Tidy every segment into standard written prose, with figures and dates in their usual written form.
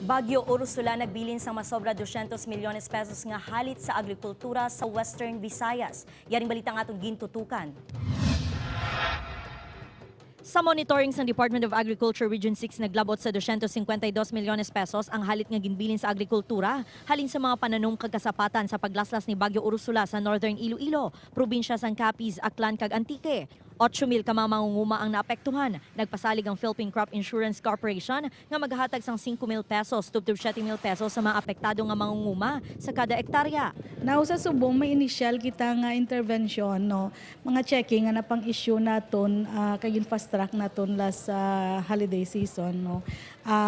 Bagyo Ursula nagbilin sa masobra 200 milyones pesos nga halit sa agrikultura sa Western Visayas. Yaring balita nga atong gintutukan. Sa monitoring sa Department of Agriculture Region 6 naglabot sa 252 milyones pesos ang halit nga ginbilin sa agrikultura halin sa mga pananong kagkasapatan sa paglaslas ni Bagyo Ursula sa Northern Iloilo, probinsya sang Capiz, Aklan kag Antique. 8,000 ka mga mangunguma ang naapektuhan. Nagpasalig ang Philippine Crop Insurance Corporation nga maghahatag sang 5,000 pesos tubtob 7,000 pesos sa mga apektado nga mangunguma sa kada ektarya. Now sa Subong may initial kita nga intervention no, mga checking nga napang issue naton kay fast track naton last holiday season no.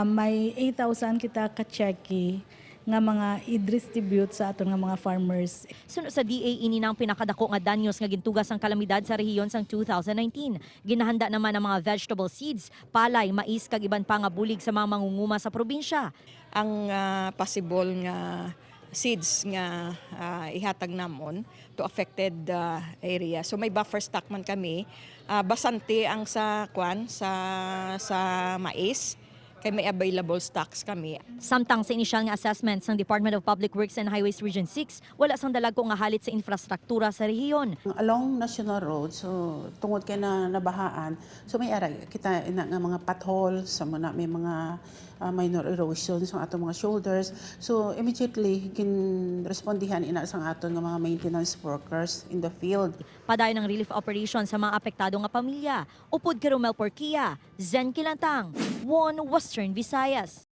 May 8,000 kita ka checking nga mga i-distribute sa aton nga mga farmers. Sunod sa DA ini nang pinakadako nga danyos nga gintugas ang kalamidad sa rehiyon sang 2019. Ginahanda naman ang mga vegetable seeds, palay, mais kag iban pa nga bulig sa mga mangunguma sa probinsya. Ang possible nga seeds nga ihatag namon to affected area. So may buffer stock man kami. Basante ang sa mais kay may available stocks kami. Samtang sa inisyal nga assessment ng Department of Public Works and Highways Region 6, wala sang dalago nga halit sa infrastruktura sa rehiyon. Along national road, so tungod kay na nabahaan, so may aray kita ina nga mga potholes, sa mga may mga minor erosion sa atong mga shoulders. So immediately kin respondihan ina sang aton nga mga maintenance workers in the field. Padayon ng relief operation sa mga apektado nga pamilya. Upod kay Romel Porquia, Zen Kilantang, One Western Visayas.